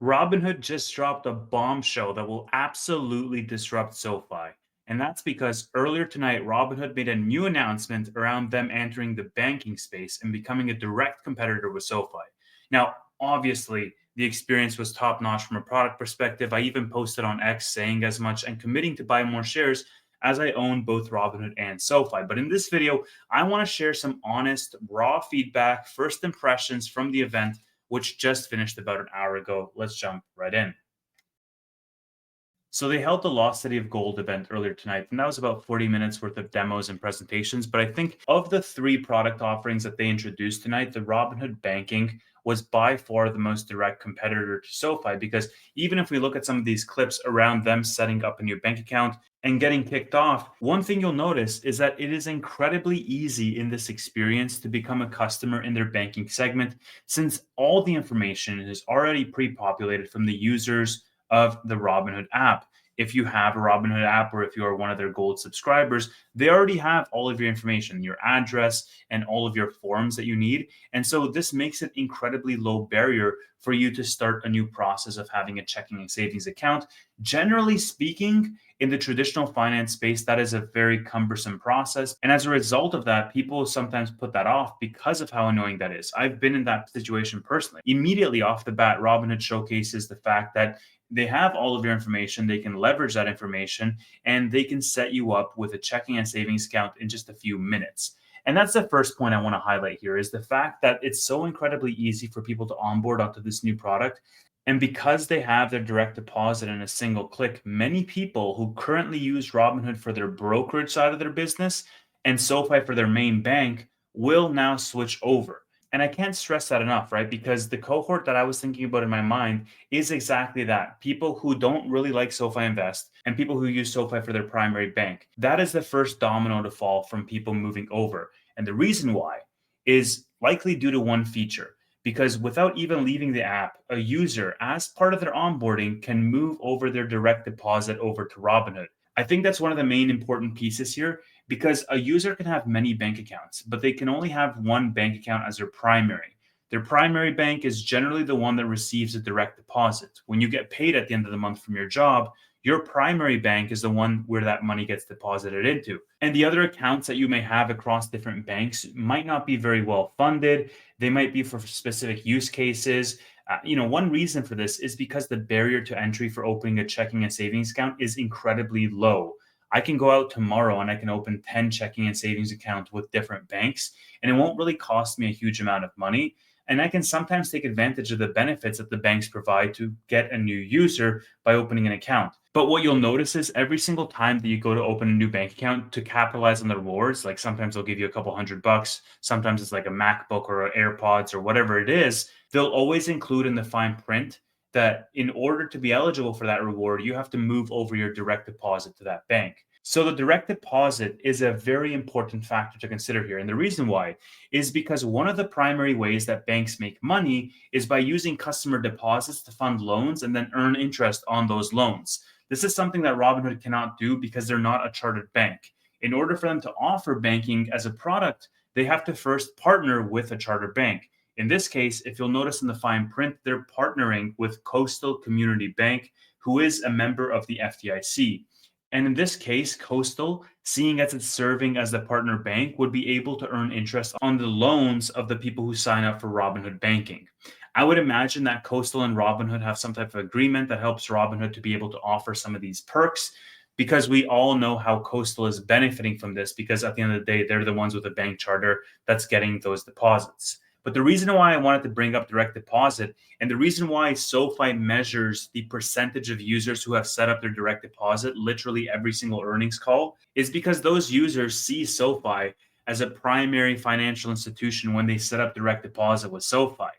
Robinhood just dropped a bombshell that will absolutely disrupt SoFi. And that's because earlier tonight, Robinhood made a new announcement around them entering the banking space and becoming a direct competitor with SoFi. Now, obviously, the experience was top notch from a product perspective. I even posted on X saying as much and committing to buy more shares as I own both Robinhood and SoFi. But in this video, I want to share some honest, raw feedback, first impressions from the event which just finished about an hour ago. Let's jump right in. So they held the Lost City of Gold event earlier tonight, and that was about 40 minutes worth of demos and presentations. But I think of the three product offerings that they introduced tonight, the Robinhood Banking was by far the most direct competitor to SoFi because even if we look at some of these clips around them setting up a new bank account and getting kicked off, one thing you'll notice is that it is incredibly easy in this experience to become a customer in their banking segment since all the information is already pre-populated from the users of the Robinhood app. If you have a Robinhood app or if you are one of their gold subscribers, they already have all of your information, your address, and all of your forms that you need. And so this makes it incredibly low barrier for you to start a new process of having a checking and savings account. Generally speaking, in the traditional finance space, that is a very cumbersome process. And as a result of that, people sometimes put that off because of how annoying that is. I've been in that situation personally. Immediately off the bat, Robinhood showcases the fact that they have all of your information, they can leverage that information, and they can set you up with a checking and savings account in just a few minutes. And that's the first point I want to highlight here is the fact that it's so incredibly easy for people to onboard onto this new product. And because they have their direct deposit in a single click, many people who currently use Robinhood for their brokerage side of their business and SoFi for their main bank will now switch over. And I can't stress that enough, right? Because the cohort that I was thinking about in my mind is exactly that. People who don't really like SoFi Invest and people who use SoFi for their primary bank. That is the first domino to fall from people moving over. And the reason why is likely due to one feature. Because without even leaving the app, a user, as part of their onboarding, can move over their direct deposit over to Robinhood. I think that's one of the main important pieces here because a user can have many bank accounts, but they can only have one bank account as their primary. Their primary bank is generally the one that receives a direct deposit. When you get paid at the end of the month from your job, your primary bank is the one where that money gets deposited into. And the other accounts that you may have across different banks might not be very well funded. They might be for specific use cases. One reason for this is because the barrier to entry for opening a checking and savings account is incredibly low. I can go out tomorrow and I can open 10 checking and savings accounts with different banks, and it won't really cost me a huge amount of money. And I can sometimes take advantage of the benefits that the banks provide to get a new user by opening an account. But what you'll notice is every single time that you go to open a new bank account to capitalize on the rewards, like sometimes they'll give you a couple $100, sometimes it's like a MacBook or AirPods or whatever it is, they'll always include in the fine print that in order to be eligible for that reward, you have to move over your direct deposit to that bank. So the direct deposit is a very important factor to consider here. And the reason why is because one of the primary ways that banks make money is by using customer deposits to fund loans and then earn interest on those loans. This is something that Robinhood cannot do because they're not a chartered bank. In order for them to offer banking as a product, they have to first partner with a charter bank. In this case, if you'll notice in the fine print, they're partnering with Coastal Community Bank, who is a member of the FDIC. And in this case, Coastal, seeing as it's serving as the partner bank, would be able to earn interest on the loans of the people who sign up for Robinhood banking. I would imagine that Coastal and Robinhood have some type of agreement that helps Robinhood to be able to offer some of these perks because we all know how Coastal is benefiting from this because at the end of the day, they're the ones with a bank charter that's getting those deposits. But the reason why I wanted to bring up direct deposit and the reason why SoFi measures the percentage of users who have set up their direct deposit literally every single earnings call is because those users see SoFi as a primary financial institution when they set up direct deposit with SoFi.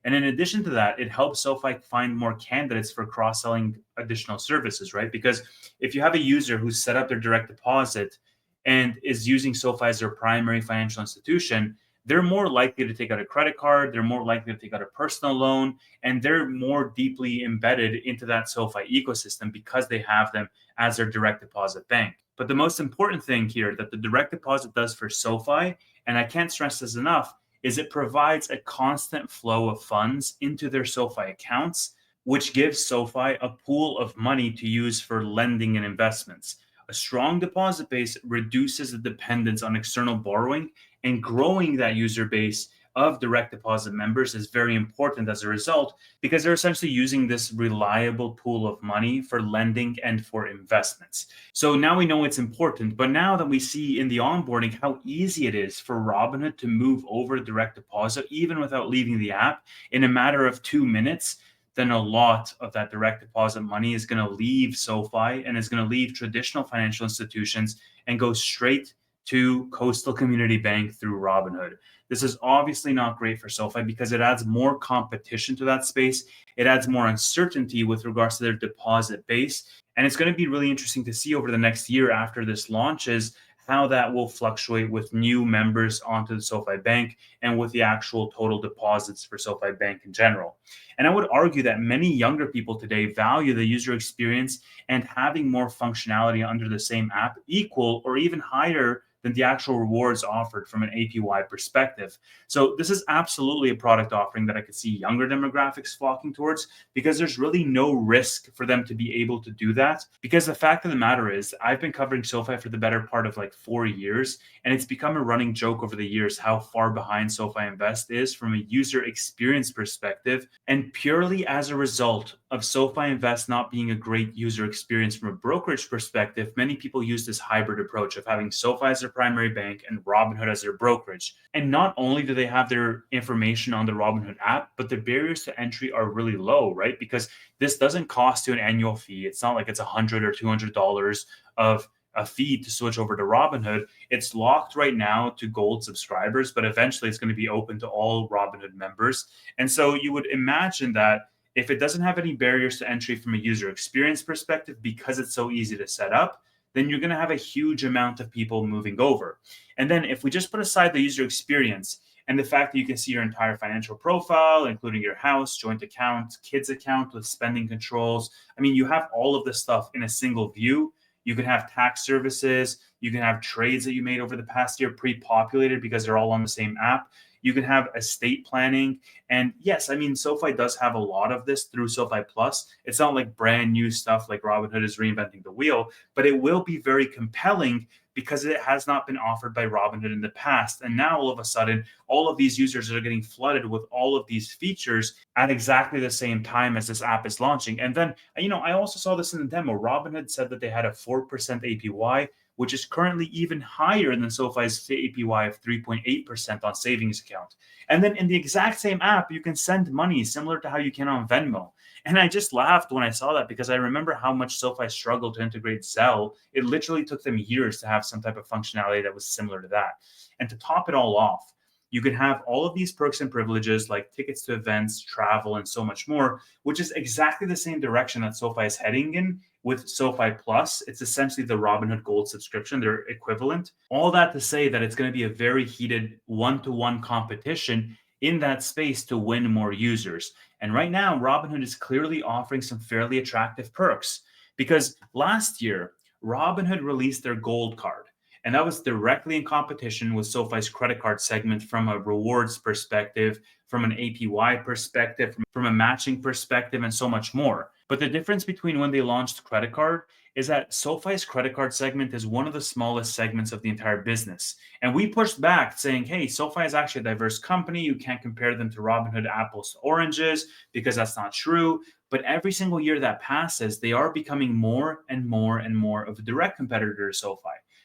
And in addition to that, it helps SoFi find more candidates for cross-selling additional services, right? Because if you have a user who's set up their direct deposit and is using SoFi as their primary financial institution, they're more likely to take out a credit card, they're more likely to take out a personal loan, and they're more deeply embedded into that SoFi ecosystem because they have them as their direct deposit bank. But the most important thing here that the direct deposit does for SoFi, and I can't stress this enough, is it provides a constant flow of funds into their SoFi accounts which gives SoFi a pool of money to use for lending and investments. A strong deposit base reduces the dependence on external borrowing, and growing that user base of direct deposit members is very important as a result, because they're essentially using this reliable pool of money for lending and for investments. So now we know it's important, but now that we see in the onboarding how easy it is for Robinhood to move over direct deposit, even without leaving the app, in a matter of 2 minutes, then a lot of that direct deposit money is going to leave SoFi and is going to leave traditional financial institutions and go straight to Coastal Community Bank through Robinhood. This is obviously not great for SoFi because it adds more competition to that space. It adds more uncertainty with regards to their deposit base. And it's going to be really interesting to see over the next year after this launches how that will fluctuate with new members onto the SoFi Bank and with the actual total deposits for SoFi Bank in general. And I would argue that many younger people today value the user experience and having more functionality under the same app equal or even higher than the actual rewards offered from an APY perspective. So this is absolutely a product offering that I could see younger demographics flocking towards, because there's really no risk for them to be able to do that. Because the fact of the matter is, I've been covering SoFi for the better part of like 4 years, and it's become a running joke over the years how far behind SoFi Invest is from a user experience perspective. And purely as a result of SoFi Invest not being a great user experience from a brokerage perspective, many people use this hybrid approach of having SoFi as their primary bank and Robinhood as their brokerage. And not only do they have their information on the Robinhood app, but the barriers to entry are really low, right? Because this doesn't cost you an annual fee. It's not like it's $100 or $200 of a fee to switch over to Robinhood. It's locked right now to gold subscribers, but eventually it's going to be open to all Robinhood members. And so you would imagine that if it doesn't have any barriers to entry from a user experience perspective, because it's so easy to set up, then you're going to have a huge amount of people moving over. And then if we just put aside the user experience and the fact that you can see your entire financial profile, including your house, joint account, kids account with spending controls. I mean, you have all of this stuff in a single view. You can have tax services. You can have trades that you made over the past year pre-populated because they're all on the same app. You can have estate planning. And yes, I mean, SoFi does have a lot of this through SoFi Plus. It's not like brand new stuff like Robinhood is reinventing the wheel, but it will be very compelling because it has not been offered by Robinhood in the past. And now all of a sudden, all of these users are getting flooded with all of these features at exactly the same time as this app is launching. And then, I also saw this in the demo. Robinhood said that they had a 4% APY, which is currently even higher than SoFi's APY of 3.8% on savings account. And then in the exact same app, you can send money similar to how you can on Venmo. And I just laughed when I saw that because I remember how much SoFi struggled to integrate Zelle. It literally took them years to have some type of functionality that was similar to that. And to top it all off, you can have all of these perks and privileges like tickets to events, travel, and so much more, which is exactly the same direction that SoFi is heading in with SoFi Plus. It's essentially the Robinhood Gold subscription, they're equivalent. All that to say that it's going to be a very heated one-to-one competition in that space to win more users. And right now, Robinhood is clearly offering some fairly attractive perks because last year, Robinhood released their Gold card. And that was directly in competition with SoFi's credit card segment from a rewards perspective, from an APY perspective, from a matching perspective, and so much more. But the difference between when they launched credit card is that SoFi's credit card segment is one of the smallest segments of the entire business. And we pushed back saying, hey, SoFi is actually a diverse company. You can't compare them to Robinhood apples to oranges because that's not true. But every single year that passes, they are becoming more and more and more of a direct competitor to SoFi.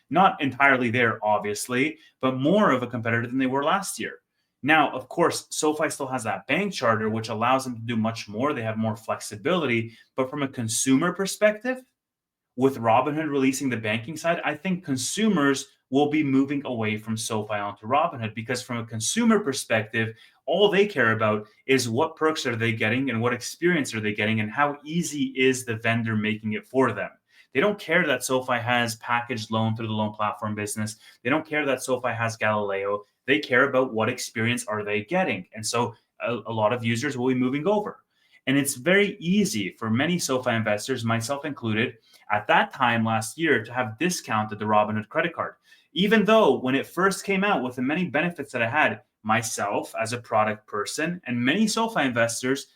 Not entirely there, obviously, but more of a competitor than they were last year. Now, of course, SoFi still has that bank charter, which allows them to do much more. They have more flexibility. But from a consumer perspective, with Robinhood releasing the banking side, I think consumers will be moving away from SoFi onto Robinhood because from a consumer perspective, all they care about is what perks are they getting and what experience are they getting and how easy is the vendor making it for them. They don't care that SoFi has packaged loan through the loan platform business. They don't care that SoFi has Galileo. They care about what experience are they getting. And so a lot of users will be moving over. And it's very easy for many SoFi investors, myself included, at that time last year to have discounted the Robinhood credit card. Even though when it first came out with the many benefits that I had, myself as a product person and many SoFi investors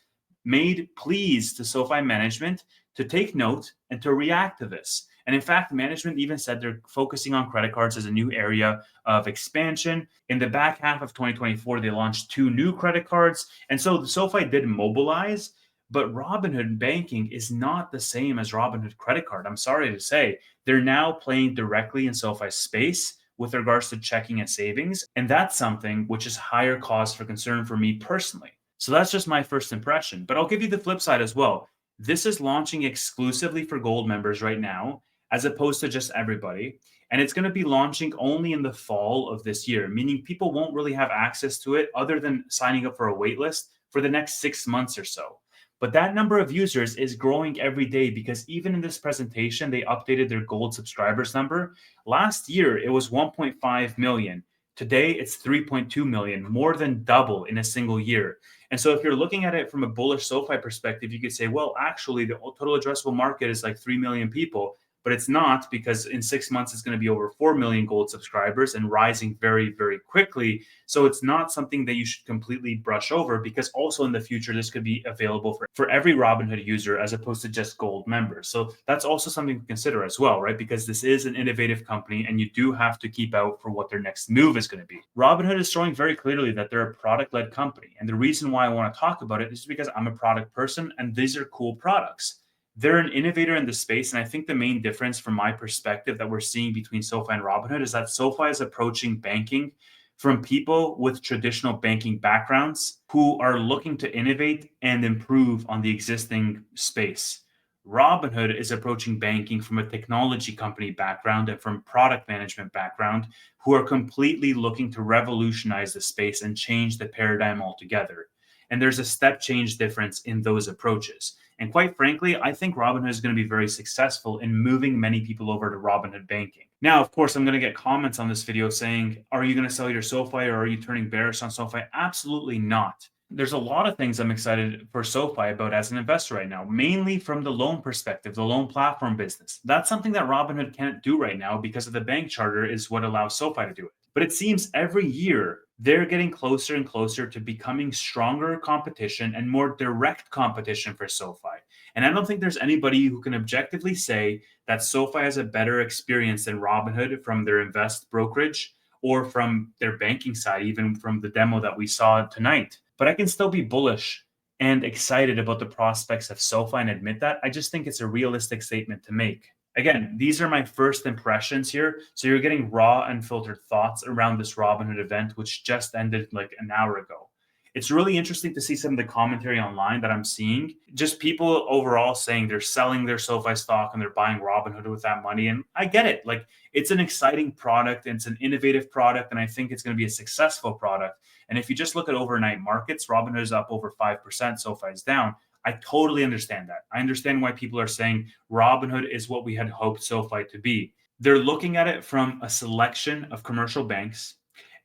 made pleas to SoFi management to take note and to react to this. And in fact, management even said they're focusing on credit cards as a new area of expansion. In the back half of 2024, they launched 2 new credit cards. And so SoFi did mobilize, but Robinhood banking is not the same as Robinhood credit card. I'm sorry to say. They're now playing directly in SoFi's space with regards to checking and savings. And that's something which is higher cause for concern for me personally. So that's just my first impression. But I'll give you the flip side as well. This is launching exclusively for gold members right now, as opposed to just everybody. And it's going to be launching only in the fall of this year, meaning people won't really have access to it other than signing up for a wait list for the next 6 months or so. But that number of users is growing every day because even in this presentation, they updated their gold subscribers number. Last year, it was 1.5 million. Today, it's 3.2 million, more than double in a single year. And so if you're looking at it from a bullish SoFi perspective, you could say, well, actually, the total addressable market is like 3 million people. But it's not, because in 6 months, it's going to be over 4 million gold subscribers and rising very, very quickly. So it's not something that you should completely brush over, because also in the future, this could be available for every Robinhood user as opposed to just gold members. So that's also something to consider as well, right? Because this is an innovative company and you do have to keep out for what their next move is going to be. Robinhood is showing very clearly that they're a product-led company. And the reason why I want to talk about it is because I'm a product person and these are cool products. They're an innovator in the space. And I think the main difference from my perspective that we're seeing between SoFi and Robinhood is that SoFi is approaching banking from people with traditional banking backgrounds who are looking to innovate and improve on the existing space. Robinhood is approaching banking from a technology company background and from product management background, who are completely looking to revolutionize the space and change the paradigm altogether. And there's a step change difference in those approaches. And quite frankly, I think Robinhood is going to be very successful in moving many people over to Robinhood banking. Now, of course, I'm going to get comments on this video saying, are you going to sell your SoFi or are you turning bearish on SoFi? Absolutely not. There's a lot of things I'm excited for SoFi about as an investor right now, mainly from the loan perspective, the loan platform business. That's something that Robinhood can't do right now because of the bank charter is what allows SoFi to do it. But it seems every year they're getting closer and closer to becoming stronger competition and more direct competition for SoFi. And I don't think there's anybody who can objectively say that SoFi has a better experience than Robinhood from their invest brokerage or from their banking side, even from the demo that we saw tonight. But I can still be bullish and excited about the prospects of SoFi and admit that. I just think it's a realistic statement to make. Again, these are my first impressions here. So you're getting raw, unfiltered thoughts around this Robinhood event, which just ended like an hour ago. It's really interesting to see some of the commentary online that I'm seeing. Just people overall saying they're selling their SoFi stock and they're buying Robinhood with that money. And I get it. Like, it's an exciting product and it's an innovative product. And I think it's going to be a successful product. And if you just look at overnight markets, Robinhood is up over 5%, SoFi is down. I totally understand that. I understand why people are saying Robinhood is what we had hoped SoFi to be. They're looking at it from a selection of commercial banks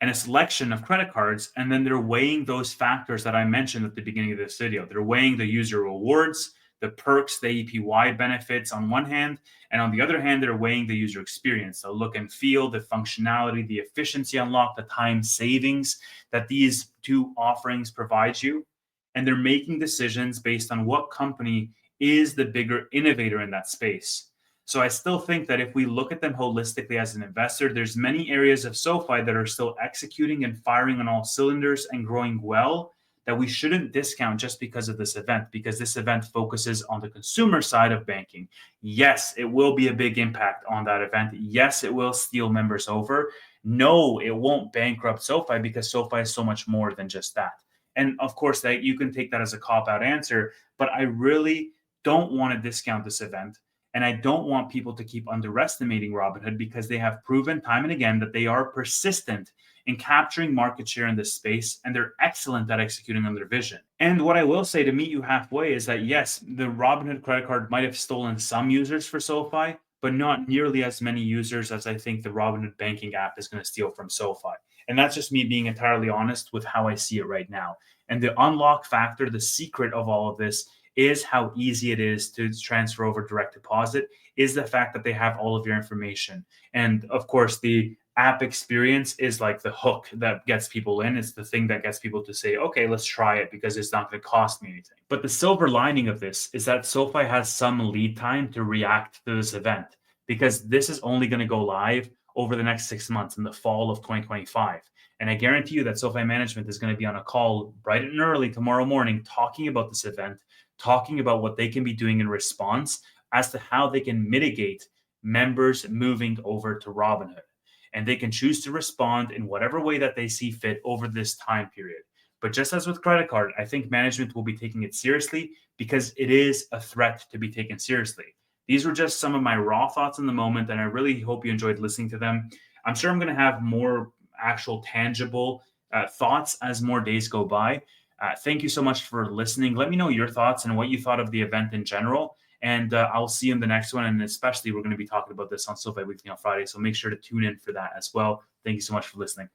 and a selection of credit cards, and then they're weighing those factors that I mentioned at the beginning of this video. They're weighing the user rewards, the perks, the APY benefits on one hand, and on the other hand, they're weighing the user experience, the look and feel, the functionality, the efficiency unlock, the time savings that these two offerings provide you. And they're making decisions based on what company is the bigger innovator in that space. So I still think that if we look at them holistically as an investor, there's many areas of SoFi that are still executing and firing on all cylinders and growing well that we shouldn't discount just because of this event, because this event focuses on the consumer side of banking. Yes, it will be a big impact on that event. Yes, it will steal members over. No, it won't bankrupt SoFi because SoFi is so much more than just that. And of course, that you can take that as a cop-out answer, but I really don't want to discount this event. And I don't want people to keep underestimating Robinhood because they have proven time and again that they are persistent in capturing market share in this space, and they're excellent at executing on their vision. And what I will say to meet you halfway is that yes, the Robinhood credit card might have stolen some users for SoFi, but not nearly as many users as I think the Robinhood banking app is going to steal from SoFi. And that's just me being entirely honest with how I see it right now. And the unlock factor, the secret of all of this, is how easy it is to transfer over direct deposit, is the fact that they have all of your information. And of course, the app experience is like the hook that gets people in. It's the thing that gets people to say, okay, let's try it because it's not going to cost me anything. But the silver lining of this is that SoFi has some lead time to react to this event, because this is only going to go live over the next 6 months in the fall of 2025. And I guarantee you that SoFi management is going to be on a call bright and early tomorrow morning talking about this event, talking about what they can be doing in response as to how they can mitigate members moving over to Robinhood. And they can choose to respond in whatever way that they see fit over this time period. But just as with credit card, I think management will be taking it seriously because it is a threat to be taken seriously. These were just some of my raw thoughts in the moment, and I really hope you enjoyed listening to them. I'm sure I'm going to have more actual tangible thoughts as more days go by. Thank you so much for listening. Let me know your thoughts and what you thought of the event in general. And I'll see you in the next one. And especially, we're going to be talking about this on SoFi Weekly on Friday. So make sure to tune in for that as well. Thank you so much for listening.